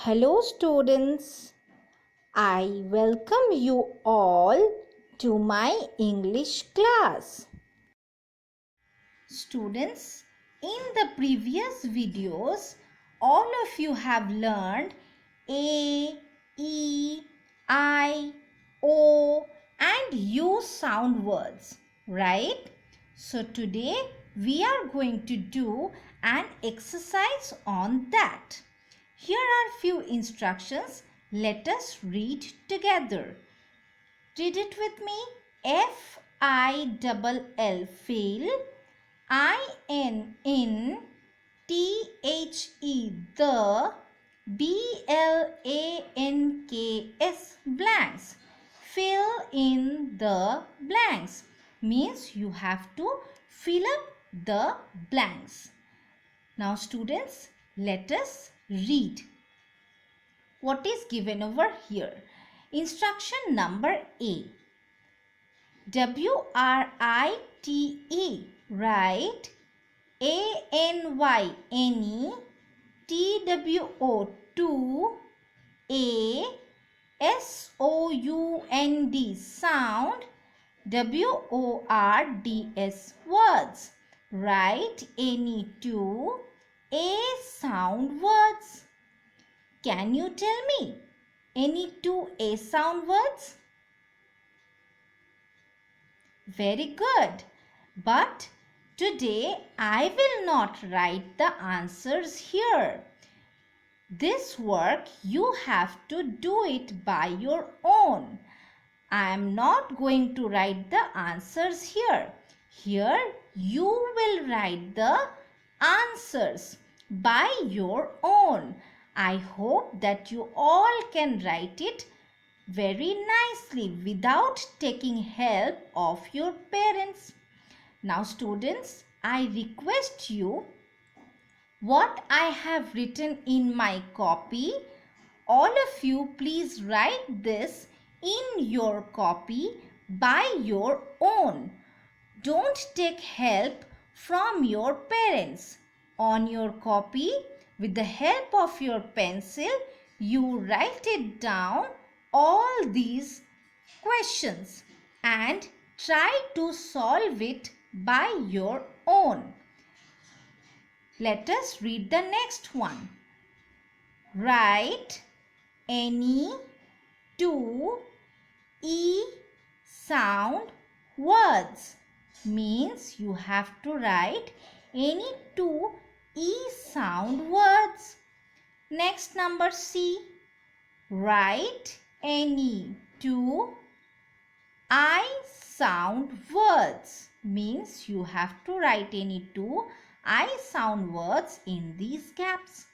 Hello students, I welcome you all to my English class. Students, in the previous videos, all of you have learned A, E, I, O and U sound words, right? So today we are going to do an exercise on that. Here are few instructions. Let us read together. Read it with me. F-I-double-L, fill. I-N, in. T-H-E, the. B-L-A-N-K-S, blanks. Fill in the blanks. Means you have to fill up the blanks. Now students, let us read what is given over here. Instruction number A. W-R-I-T-E, write. A-N-Y-N-E, T-W-O, to. A, S-O-U-N-D, sound. W-O-R-D-S, words. Write any two A sound words. Can you tell me any two A sound words? Very good. But today I will not write the answers here. This work you have to do it by your own. I am not going to write the answers here. Here you will write the answers by your own. I hope that you all can write it very nicely without taking help of your parents. Now students, I request you, what I have written in my copy, all of you please write this in your copy by your own. Don't take help from your parents. On your copy, with the help of your pencil, you write it down all these questions and try to solve it by your own. Let us read the next one. Write any two E sound words. Means you have to write any two E sound words. Next, number C. Write any two I sound words. Means you have to write any two I sound words in these gaps.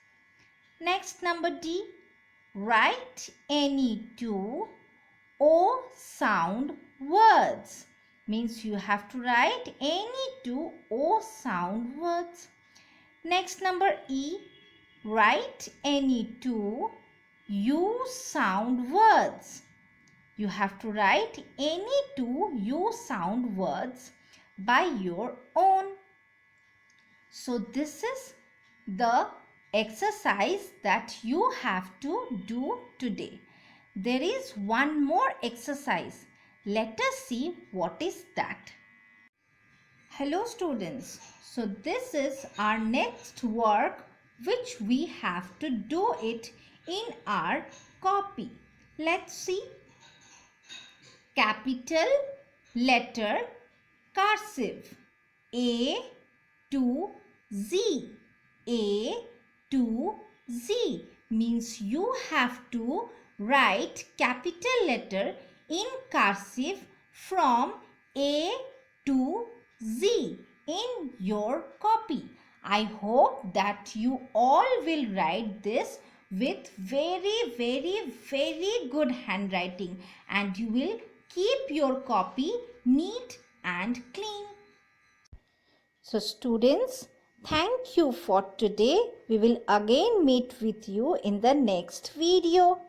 Next, number D. Write any two O sound words. Means you have to write any two O sound words. Next, number E. Write any two U sound words. You have to write any two U sound words by your own. So this is the exercise that you have to do today. There is one more exercise. Let us see what is that. Hello students. So this is our next work which we have to do it in our copy. Let's see. Capital letter cursive A to Z. A to Z means you have to write capital letter in cursive from A to Z in your copy. I hope that you all will write this with very good handwriting and you will keep your copy neat and clean. So students, thank you for today. We will again meet with you in the next video.